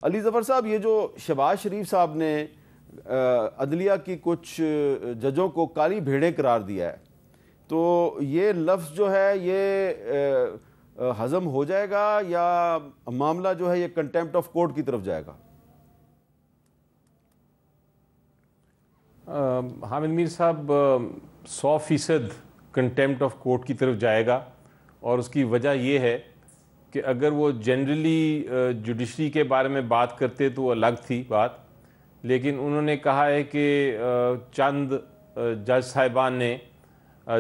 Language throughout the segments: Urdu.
علی ظفر صاحب، یہ جو شہباز شریف صاحب نے عدلیہ کی کچھ ججوں کو کالی بھیڑیں قرار دیا ہے، تو یہ لفظ جو ہے یہ ہضم ہو جائے گا یا معاملہ جو ہے یہ کنٹیمپٹ آف کورٹ کی طرف جائے گا؟ حامد میر صاحب 100% کنٹیمپٹ آف کورٹ کی طرف جائے گا، اور اس کی وجہ یہ ہے کہ اگر وہ جنرلی جوڈیشری کے بارے میں بات کرتے تو وہ الگ تھی بات، لیکن انہوں نے کہا ہے کہ چند جج صاحبان نے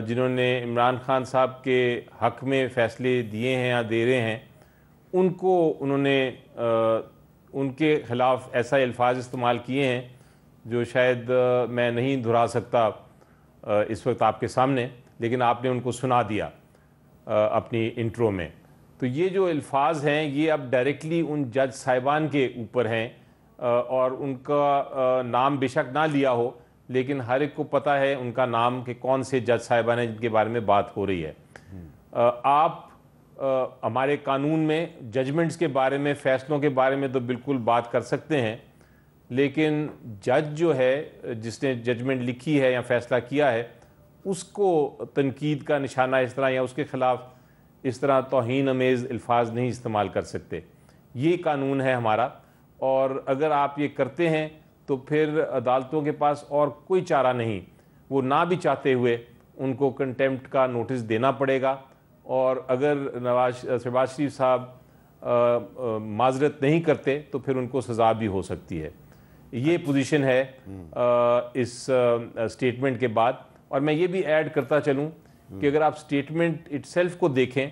جنہوں نے عمران خان صاحب کے حق میں فیصلے دیے ہیں یا دے رہے ہیں، ان کو انہوں نے ان کے خلاف ایسا الفاظ استعمال کیے ہیں جو شاید میں نہیں دہرا سکتا اس وقت آپ کے سامنے، لیکن آپ نے ان کو سنا دیا اپنی انٹرو میں۔ تو یہ جو الفاظ ہیں یہ اب ڈائریکٹلی ان جج صاحبان کے اوپر ہیں، اور ان کا نام بے شک نہ لیا ہو، لیکن ہر ایک کو پتہ ہے ان کا نام کہ کون سے جج صاحبان ہیں جن کے بارے میں بات ہو رہی ہے۔ آپ ہمارے قانون میں ججمنٹس کے بارے میں، فیصلوں کے بارے میں تو بالکل بات کر سکتے ہیں، لیکن جج جو ہے جس نے ججمنٹ لکھی ہے یا فیصلہ کیا ہے، اس کو تنقید کا نشانہ اس طرح یا اس کے خلاف اس طرح توہین امیز الفاظ نہیں استعمال کر سکتے۔ یہ قانون ہے ہمارا، اور اگر آپ یہ کرتے ہیں تو پھر عدالتوں کے پاس اور کوئی چارہ نہیں، وہ نہ بھی چاہتے ہوئے ان کو کنٹیمپٹ کا نوٹس دینا پڑے گا، اور اگر شہباز شریف صاحب معذرت نہیں کرتے تو پھر ان کو سزا بھی ہو سکتی ہے۔ یہ پوزیشن ہے اس اسٹیٹمنٹ کے بعد۔ اور میں یہ بھی ایڈ کرتا چلوں کہ اگر آپ اسٹیٹمنٹ اٹ سیلف کو دیکھیں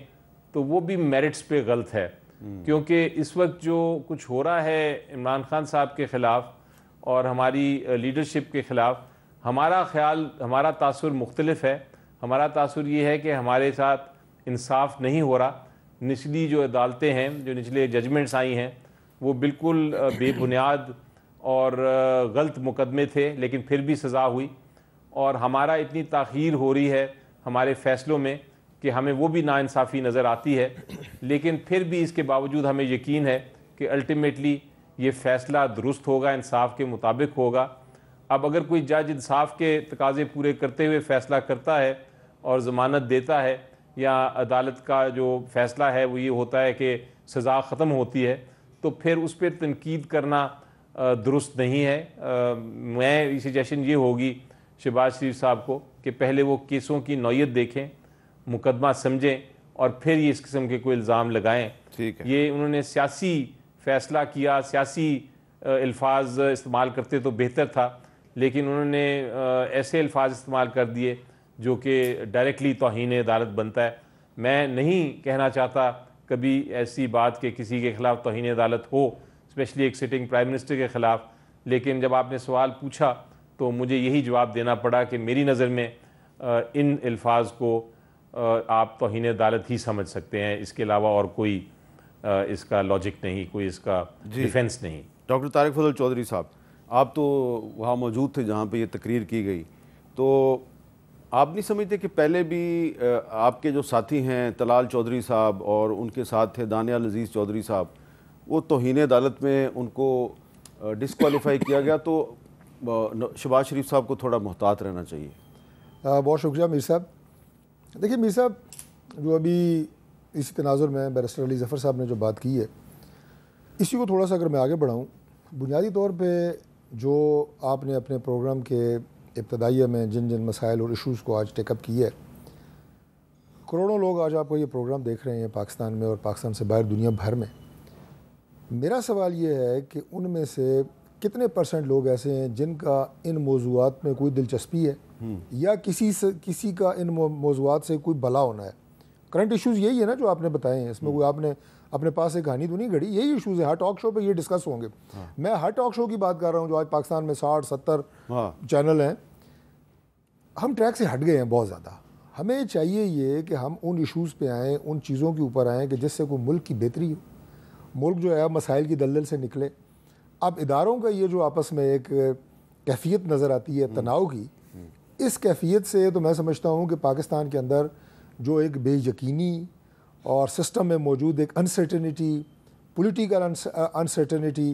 تو وہ بھی میرٹس پہ غلط ہے، کیونکہ اس وقت جو کچھ ہو رہا ہے عمران خان صاحب کے خلاف اور ہماری لیڈرشپ کے خلاف، ہمارا خیال، ہمارا تاثر مختلف ہے۔ ہمارا تاثر یہ ہے کہ ہمارے ساتھ انصاف نہیں ہو رہا۔ نچلی جو عدالتیں ہیں، جو نچلے ججمنٹس آئی ہیں، وہ بالکل بے بنیاد اور غلط مقدمے تھے، لیکن پھر بھی سزا ہوئی، اور ہمارا اتنی تاخیر ہو رہی ہے ہمارے فیصلوں میں کہ ہمیں وہ بھی ناانصافی نظر آتی ہے، لیکن پھر بھی اس کے باوجود ہمیں یقین ہے کہ الٹیمیٹلی یہ فیصلہ درست ہوگا، انصاف کے مطابق ہوگا۔ اب اگر کوئی جج انصاف کے تقاضے پورے کرتے ہوئے فیصلہ کرتا ہے اور ضمانت دیتا ہے، یا عدالت کا جو فیصلہ ہے وہ یہ ہوتا ہے کہ سزا ختم ہوتی ہے، تو پھر اس پہ تنقید کرنا درست نہیں ہے۔ میں سجیشن یہ ہوگی شہباز شریف صاحب کو کہ پہلے وہ کیسوں کی نوعیت دیکھیں، مقدمہ سمجھیں، اور پھر یہ اس قسم کے کوئی الزام لگائیں۔ یہ انہوں نے سیاسی فیصلہ کیا، سیاسی الفاظ استعمال کرتے تو بہتر تھا، لیکن انہوں نے ایسے الفاظ استعمال کر دیے جو کہ ڈائریکٹلی توہین عدالت بنتا ہے۔ میں نہیں کہنا چاہتا کبھی ایسی بات کہ کسی کے خلاف توہین عدالت ہو، اسپیشلی ایک سٹنگ پرائم منسٹر کے خلاف، لیکن جب آپ نے سوال پوچھا تو مجھے یہی جواب دینا پڑا کہ میری نظر میں ان الفاظ کو آپ توہین عدالت ہی سمجھ سکتے ہیں، اس کے علاوہ اور کوئی اس کا لاجک نہیں، کوئی اس کا ڈیفنس نہیں۔ ڈاکٹر طارق فضل چودھری صاحب، آپ تو وہاں موجود تھے جہاں پہ یہ تقریر کی گئی، تو آپ نہیں سمجھتے کہ پہلے بھی آپ کے جو ساتھی ہیں طلال چودھری صاحب اور ان کے ساتھ تھے دانیال عزیز چودھری صاحب، وہ توہین عدالت میں ان کو ڈسکوالیفائی کیا گیا، تو شہباز شریف صاحب کو تھوڑا محتاط رہنا چاہیے؟ بہت شکریہ میر صاحب۔ دیکھیے میر صاحب، جو ابھی اسی تناظر میں بیرسٹر علی ظفر صاحب نے جو بات کی ہے، اسی کو تھوڑا سا اگر میں آگے بڑھاؤں، بنیادی طور پہ جو آپ نے اپنے پروگرام کے ابتدائیہ میں جن مسائل اور ایشوز کو آج ٹیک اپ کیا ہے، کروڑوں لوگ آج آپ کو یہ پروگرام دیکھ رہے ہیں پاکستان میں اور پاکستان سے باہر دنیا بھر میں۔ میرا سوال یہ ہے کہ ان میں سے کتنے پرسنٹ لوگ ایسے ہیں جن کا ان موضوعات میں کوئی دلچسپی ہے یا کسی کا ان موضوعات سے کوئی بلا ہونا ہے؟ کرنٹ ایشوز یہی ہے نا جو آپ نے بتائے ہیں، اس میں کوئی آپ نے اپنے پاس ایک کہانی تو نہیں گھڑی، یہی ایشوز ہیں۔ ہر ٹاک شو پہ یہ ڈسکس ہوں گے۔ میں ہر ٹاک شو کی بات کر رہا ہوں جو آج پاکستان میں 60-70 چینل ہیں۔ ہم ٹریک سے ہٹ گئے ہیں بہت زیادہ۔ ہمیں چاہیے یہ کہ ہم ان ایشوز پہ آئیں، ان چیزوں کے اوپر آئیں کہ جس سے کوئی ملک کی بہتری ہو، ملک جو ہے مسائل کی دلدل سے نکلے۔ اب اداروں کا یہ جو آپس میں ایک کیفیت نظر آتی ہے تناؤ کی، اس کیفیت سے تو میں سمجھتا ہوں کہ پاکستان کے اندر جو ایک بے یقینی اور سسٹم میں موجود ایک انسرٹنٹی پولیٹیکل انسرٹنٹی.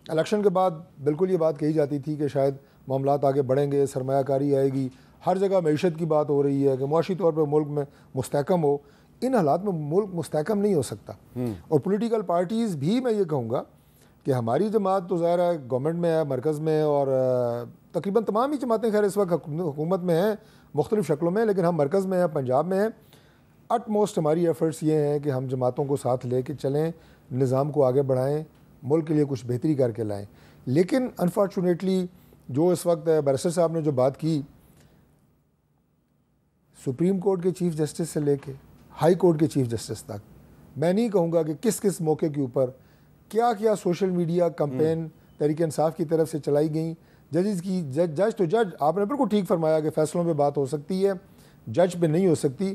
الیکشن کے بعد بالکل یہ بات کہی جاتی تھی کہ شاید معاملات آگے بڑھیں گے, سرمایہ کاری آئے گی, ہر جگہ معیشت کی بات ہو رہی ہے کہ معاشی طور پہ ملک میں مستحکم ہو. ان حالات میں ملک مستحکم نہیں ہو سکتا. اور پولیٹیکل پارٹیز بھی میں یہ کہوں گا کہ ہماری جماعت تو ظاہر ہے گورنمنٹ میں ہے, مرکز میں, اور تقریباً تمام ہی جماعتیں خیر اس وقت حکومت میں ہیں مختلف شکلوں میں, لیکن ہم مرکز میں ہیں, پنجاب میں ہیں. اٹ موسٹ ہماری ایفرٹس یہ ہیں کہ ہم جماعتوں کو ساتھ لے کے چلیں, نظام کو آگے بڑھائیں, ملک کے لیے کچھ بہتری کر کے لائیں. لیکن انفارچونیٹلی جو اس وقت بیرسٹر صاحب نے جو بات کی, سپریم کورٹ کے چیف جسٹس سے لے کے ہائی کورٹ کے چیف جسٹس تک, میں نہیں کہوں گا کہ کس کس موقع کے اوپر کیا کیا social media campaign Tehreek Insaf کی طرف سے چلائی گئیں. ججز کی جج تو جج, آپ نے بالکل ٹھیک فرمایا کہ فیصلوں پہ بات ہو سکتی ہے, جج پہ نہیں ہو سکتی.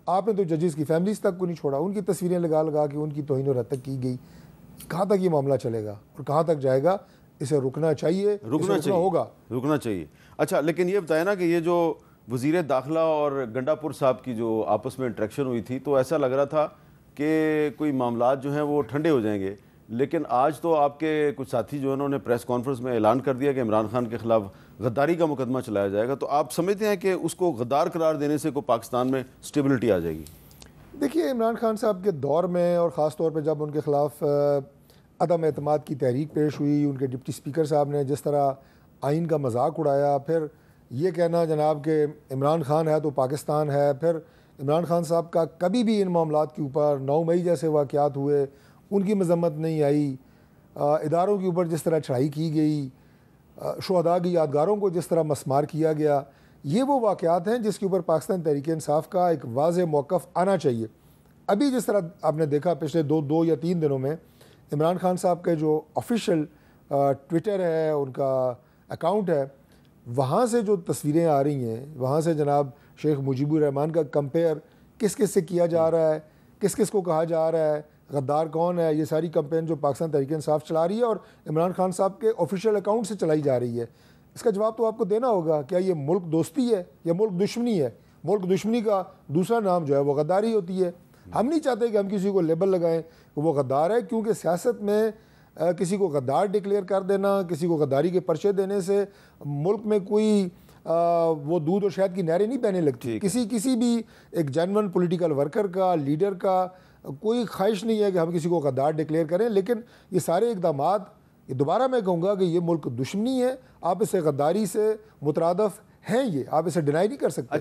آپ نے تو ججز کی فیملیز تک کو نہیں چھوڑا, ان کی تصویریں لگا کے ان کی توہین و رتک کی گئی. کہاں تک یہ معاملہ چلے گا اور کہاں تک جائے گا؟ اسے رکنا چاہیے, رکنا چاہیے. اچھا, لیکن یہ بتائیں نا کہ یہ جو وزیر داخلہ اور گنڈا پور صاحب کی جو آپس میں انٹریکشن ہوئی تھی تو ایسا لگ رہا تھا کہ کوئی معاملات جو ہیں وہ ٹھنڈے ہو جائیں گے, لیکن آج تو آپ کے کچھ ساتھی جو انہوں نے پریس کانفرنس میں اعلان کر دیا کہ عمران خان کے خلاف غداری کا مقدمہ چلایا جائے گا. تو آپ سمجھتے ہیں کہ اس کو غدار قرار دینے سے کوئی پاکستان میں اسٹیبلٹی آ جائے گی؟ دیکھیے, عمران خان صاحب کے دور میں اور خاص طور پہ جب ان کے خلاف عدم اعتماد کی تحریک پیش ہوئی, ان کے ڈپٹی اسپیکر صاحب نے جس طرح آئین کا مذاق اڑایا, پھر یہ کہنا جناب کہ عمران خان ہے تو پاکستان ہے, پھر عمران خان صاحب کا کبھی بھی ان معاملات کے اوپر 9 مئی جیسے واقعات ہوئے ان کی مذمت نہیں آئی, اداروں کے اوپر جس طرح چڑھائی کی گئی, شہداء کی یادگاروں کو جس طرح مسمار کیا گیا, یہ وہ واقعات ہیں جس کے اوپر پاکستان تحریک انصاف کا ایک واضح موقف آنا چاہیے. ابھی جس طرح آپ نے دیکھا پچھلے 2 یا 3 دنوں میں عمران خان صاحب کے جو آفیشیل ٹویٹر ہے, ان کا اکاؤنٹ ہے, وہاں سے جو تصویریں آ رہی ہیں, وہاں سے جناب شیخ مجیب الرحمان کا کمپیئر کس کس سے کیا جا رہا ہے, کس کس کو کہا جا رہا ہے, غدار کون ہے, یہ ساری کمپین جو پاکستان تحریک انصاف چلا رہی ہے اور عمران خان صاحب کے آفیشیل اکاؤنٹ سے چلائی جا رہی ہے. اس کا جواب تو آپ کو دینا ہوگا, کیا یہ ملک دوستی ہے یا ملک دشمنی ہے؟ ملک دشمنی کا دوسرا نام جو ہے وہ غداری ہوتی ہے. ہم نہیں چاہتے کہ ہم کسی کو لیبل لگائیں کہ وہ غدار ہے, کیونکہ سیاست میں کسی کو غدار ڈکلیئر کر دینا, کسی کو غداری کے پرچے دینے سے ملک میں کوئی وہ دودھ اور شہد کی نہریں نہیں بہنے لگتی. کسی بھی ایک جینون پولیٹیکل ورکر کا, لیڈر کا کوئی خواہش نہیں ہے کہ ہم کسی کو غدار ڈکلیئر کریں. لیکن یہ سارے اقدامات, یہ دوبارہ میں کہوں گا کہ یہ ملک دشمنی ہے, آپ اسے غداری سے مترادف ہیں, یہ آپ اسے ڈینائی نہیں کر سکتے.